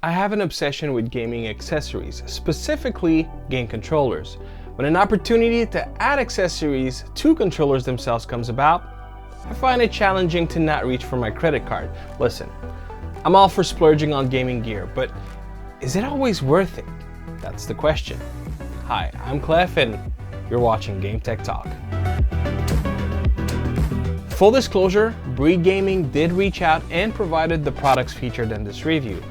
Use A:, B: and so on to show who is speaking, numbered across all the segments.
A: I have an obsession with gaming accessories, specifically game controllers. When an opportunity to add accessories to controllers themselves comes about, I find it challenging to not reach for my credit card. Listen, I'm all for splurging on gaming gear, but is it always worth it? That's the question. Hi, I'm Clef and you're watching Game Tech Talk. Full disclosure, BreedGaming did reach out and provided the products featured in this review.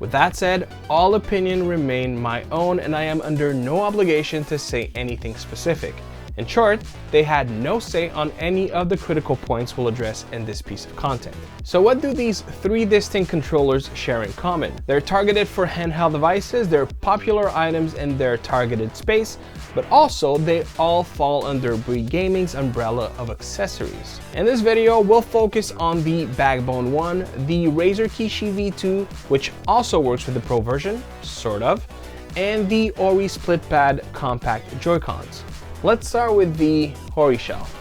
A: With that said, all opinion remain my own and I am under no obligation to say anything specific. In short, they had no say on any of the critical points we'll address in this piece of content. So what do these three distinct controllers share in common? They're targeted for handheld devices, they're popular items in their targeted space, but also they all fall under BreedGaming's umbrella of accessories. In this video, we'll focus on the backbone one, the Razer Kishi V2, which also works with the Pro version, sort of, and the Hori split pad compact Joy-Cons. Let's start with the Hori shelf.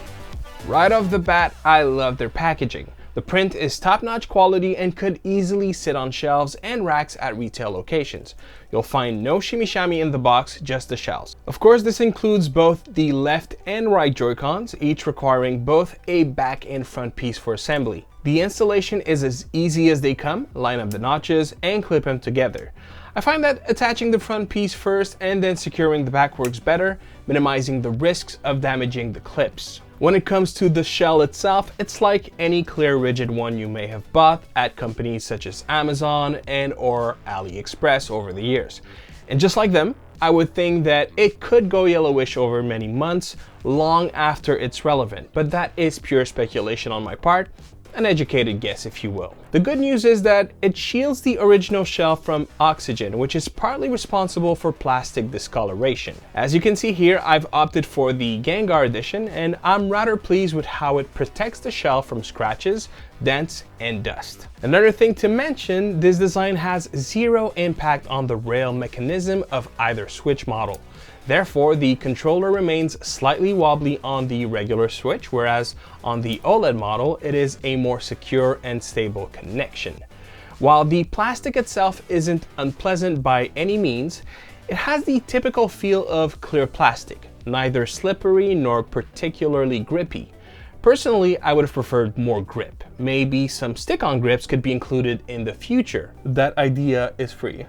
A: Right off the bat, I love their packaging. The print is top-notch quality and could easily sit on shelves and racks at retail locations. You'll find no shimmy-shammy in the box, just the shells. Of course, this includes both the left and right Joy-Cons, each requiring both a back and front piece for assembly. The installation is as easy as they come. Line up the notches and clip them together. I find that attaching the front piece first and then securing the back works better, minimizing the risks of damaging the clips. When it comes to the shell itself, it's like any clear rigid one you may have bought at companies such as Amazon and or AliExpress over the years. And just like them, I would think that it could go yellowish over many months, long after it's relevant, but that is pure speculation on my part. An educated guess, if you will. The good news is that it shields the original shell from oxygen, which is partly responsible for plastic discoloration. As you can see here, I've opted for the Gengar edition, and I'm rather pleased with how it protects the shell from scratches, dents, and dust. Another thing to mention, this design has zero impact on the rail mechanism of either Switch model. Therefore, the controller remains slightly wobbly on the regular Switch, whereas on the OLED model, it is a more secure and stable connection. While the plastic itself isn't unpleasant by any means, it has the typical feel of clear plastic, neither slippery nor particularly grippy. Personally, I would have preferred more grip. Maybe some stick-on grips could be included in the future. That idea is free.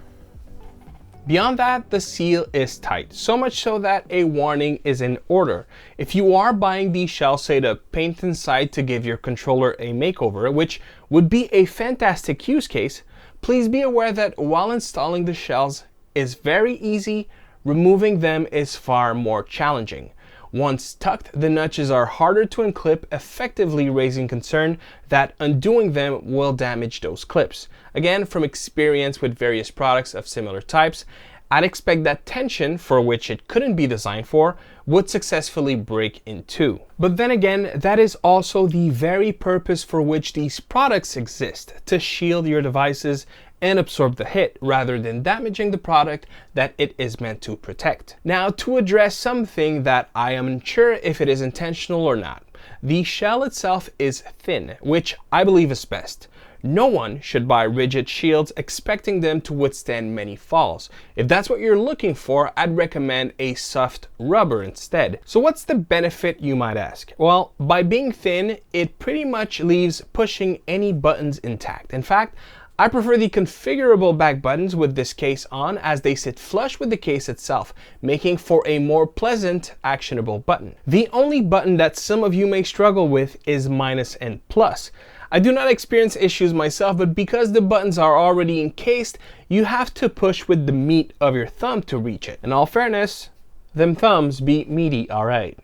A: Beyond that, the seal is tight, so much so that a warning is in order. If you are buying the shell, say to paint inside to give your controller a makeover, which would be a fantastic use case, please be aware that while installing the shells is very easy, removing them is far more challenging. Once tucked, the notches are harder to unclip, effectively raising concern that undoing them will damage those clips. Again, from experience with various products of similar types, I'd expect that tension, for which it couldn't be designed for, would successfully break in two. But then again, that is also the very purpose for which these products exist, to shield your devices and absorb the hit rather than damaging the product that it is meant to protect. Now, to address something that I am unsure if it is intentional or not. The shell itself is thin, which I believe is best. No one should buy rigid shields expecting them to withstand many falls. If that's what you're looking for, I'd recommend a soft rubber instead. So what's the benefit, you might ask? Well, by being thin, it pretty much leaves pushing any buttons intact. In fact, I prefer the configurable back buttons with this case on, as they sit flush with the case itself, making for a more pleasant, actionable button. The only button that some of you may struggle with is minus and plus. I do not experience issues myself, but because the buttons are already encased, you have to push with the meat of your thumb to reach it. In all fairness, them thumbs be meaty alright.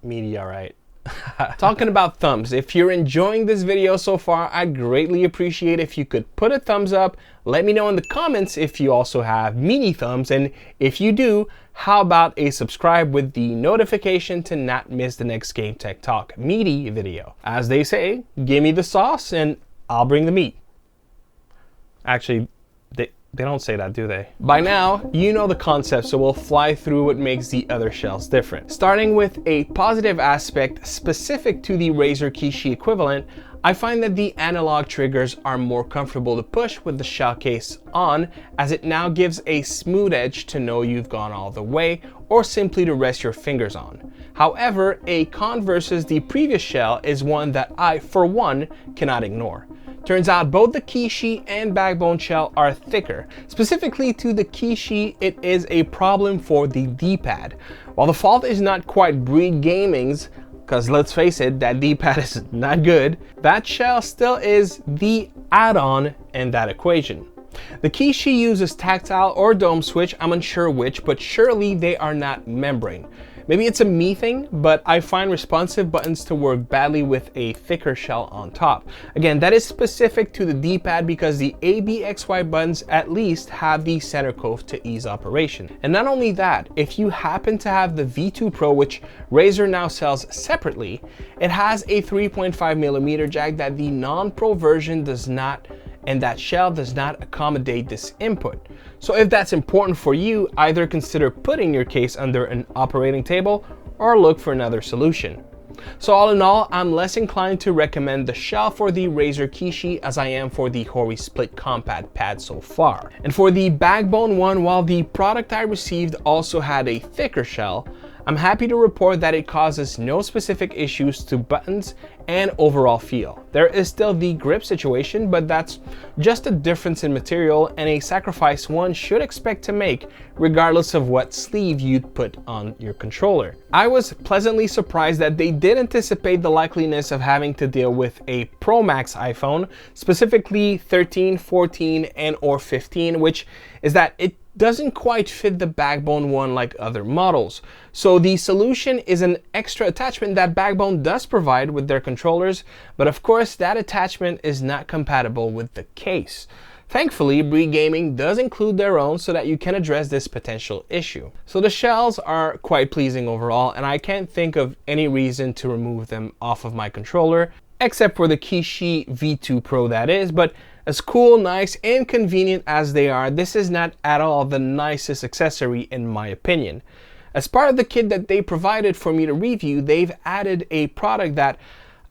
A: Meaty alright. Talking about thumbs, if you're enjoying this video so far, I'd greatly appreciate if you could put a thumbs up. Let me know in the comments if you also have meaty thumbs, and if you do, how about a subscribe with the notification to not miss the next Game Tech Talk meaty video. As they say, give me the sauce and I'll bring the meat. Actually, they don't say that, do they? By now, you know the concept, so we'll fly through what makes the other shells different. Starting with a positive aspect specific to the Razer Kishi equivalent, I find that the analog triggers are more comfortable to push with the shell case on, as it now gives a smooth edge to know you've gone all the way or simply to rest your fingers on. However, a con versus the previous shell is one that I, for one, cannot ignore. Turns out both the Kishi and Backbone shell are thicker. Specifically to the Kishi, it is a problem for the D-pad. While the fault is not quite BreedGaming's, because let's face it, that D-pad is not good, that shell still is the add-on in that equation. The Kishi uses tactile or dome switch, I'm unsure which, but surely they are not membrane. Maybe it's a me thing, but I find responsive buttons to work badly with a thicker shell on top. Again, that is specific to the D-pad because the ABXY buttons at least have the center cove to ease operation. And not only that, if you happen to have the V2 Pro, which Razer now sells separately, it has a 3.5mm jack that the non-Pro version does not, and that shell does not accommodate this input. So if that's important for you, either consider putting your case under an operating table or look for another solution. So all in all, I'm less inclined to recommend the shell for the Razer Kishi as I am for the Hori split compact pad so far. And for the Backbone one, while the product I received also had a thicker shell, I'm happy to report that it causes no specific issues to buttons and overall feel. There is still the grip situation, but that's just a difference in material and a sacrifice one should expect to make regardless of what sleeve you'd put on your controller. I was pleasantly surprised that they did anticipate the likeliness of having to deal with a Pro Max iPhone, specifically 13, 14, and or 15, which is that it doesn't quite fit the Backbone one like other models. So the solution is an extra attachment that Backbone does provide with their controllers, but of course that attachment is not compatible with the case. Thankfully, BreedGaming does include their own so that you can address this potential issue. So the shells are quite pleasing overall, and I can't think of any reason to remove them off of my controller, except for the Kishi V2 Pro that is, but as cool, nice, and convenient as they are, this is not at all the nicest accessory in my opinion. As part of the kit that they provided for me to review, they've added a product that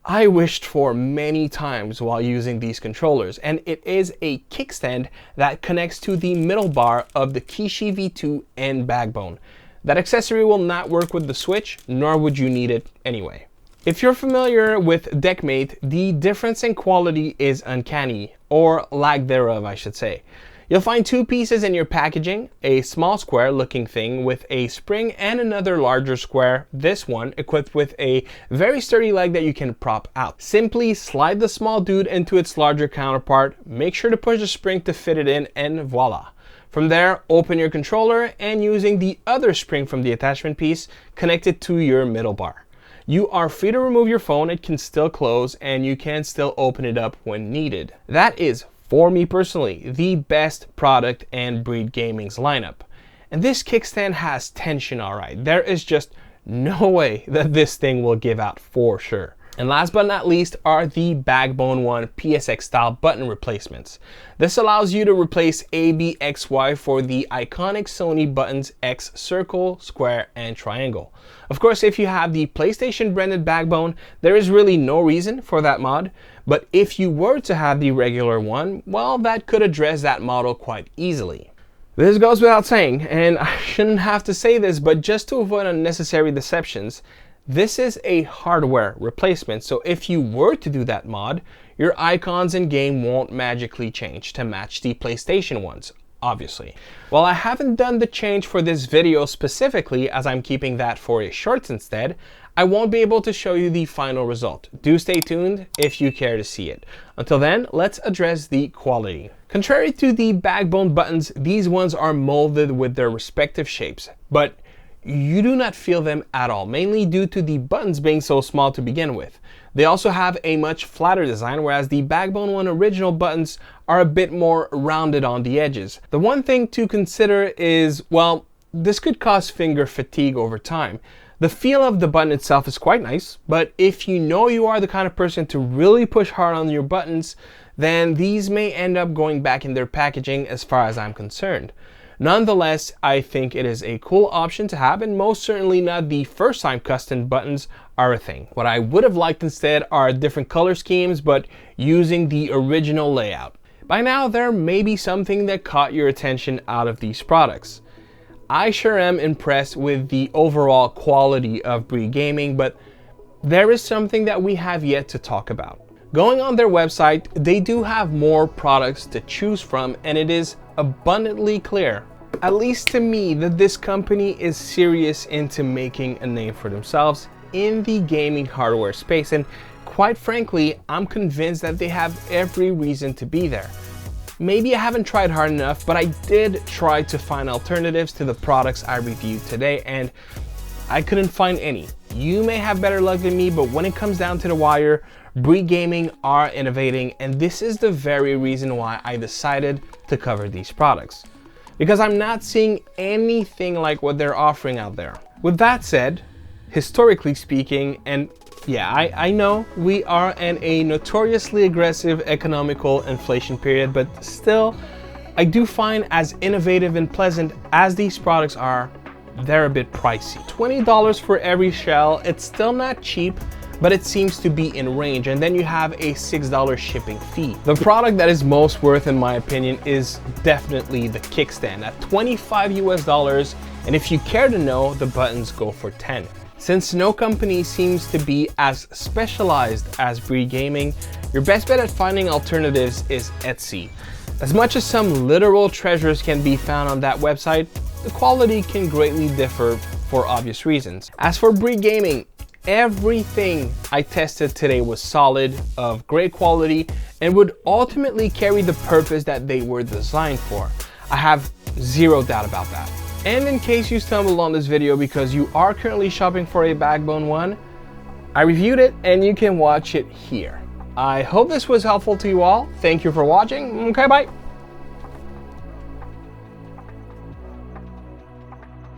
A: I wished for many times while using these controllers, and it is a kickstand that connects to the middle bar of the Kishi V2 and Backbone. That accessory will not work with the Switch, nor would you need it anyway. If you're familiar with Deckmate, the difference in quality is uncanny, or lack thereof I should say. You'll find two pieces in your packaging, a small square looking thing with a spring and another larger square, this one equipped with a very sturdy leg that you can prop out. Simply slide the small dude into its larger counterpart, make sure to push the spring to fit it in, and voila. From there, open your controller and using the other spring from the attachment piece, connect it to your middle bar. You are free to remove your phone, it can still close, and you can still open it up when needed. That is, for me personally, the best product in BreedGaming's lineup. And this kickstand has tension alright. There is just no way that this thing will give out for sure. And last but not least are the Backbone One PSX style button replacements. This allows you to replace ABXY for the iconic Sony buttons X, circle, square, and triangle. Of course, if you have the PlayStation branded Backbone, there is really no reason for that mod, but if you were to have the regular one, well, that could address that model quite easily. This goes without saying, and I shouldn't have to say this, but just to avoid unnecessary deceptions, this is a hardware replacement, so if you were to do that mod, your icons in game won't magically change to match the PlayStation ones, obviously. While I haven't done the change for this video specifically, as I'm keeping that for a shorts instead, I won't be able to show you the final result. Do stay tuned if you care to see it. Until then, let's address the quality. Contrary to the Backbone buttons, these ones are molded with their respective shapes, but you do not feel them at all, mainly due to the buttons being so small to begin with. They also have a much flatter design, whereas the Backbone One original buttons are a bit more rounded on the edges. The one thing to consider is, well, this could cause finger fatigue over time. The feel of the button itself is quite nice, but if you know you are the kind of person to really push hard on your buttons, then these may end up going back in their packaging as far as I'm concerned. Nonetheless, I think it is a cool option to have, and most certainly not the first time custom buttons are a thing. What I would have liked instead are different color schemes, but using the original layout. By now, there may be something that caught your attention out of these products. I sure am impressed with the overall quality of BreedGaming, but there is something that we have yet to talk about. Going on their website, they do have more products to choose from, and it is abundantly clear, at least to me, that this company is serious into making a name for themselves in the gaming hardware space, and quite frankly, I'm convinced that they have every reason to be there. Maybe I haven't tried hard enough, but I did try to find alternatives to the products I reviewed today, and I couldn't find any. You may have better luck than me, but when it comes down to the wire, BreedGaming are innovating, and this is the very reason why I decided to cover these products, because I'm not seeing anything like what they're offering out there. With that said, historically speaking, and yeah, I know we are in a notoriously aggressive economical inflation period, but still, I do find as innovative and pleasant as these products are, they're a bit pricey. $20 for every shell, it's still not cheap, but it seems to be in range, and then you have a $6 shipping fee. The product that is most worth, in my opinion, is definitely the Kickstand at $25 US, and if you care to know, the buttons go for 10. Since no company seems to be as specialized as BreedGaming, your best bet at finding alternatives is Etsy. As much as some literal treasures can be found on that website, the quality can greatly differ for obvious reasons. As for BreedGaming, everything I tested today was solid, of great quality, and would ultimately carry the purpose that they were designed for. I have zero doubt about that. And in case you stumbled on this video because you are currently shopping for a Backbone one, I reviewed it and you can watch it here. I hope this was helpful to you all. Thank you for watching. Okay, bye.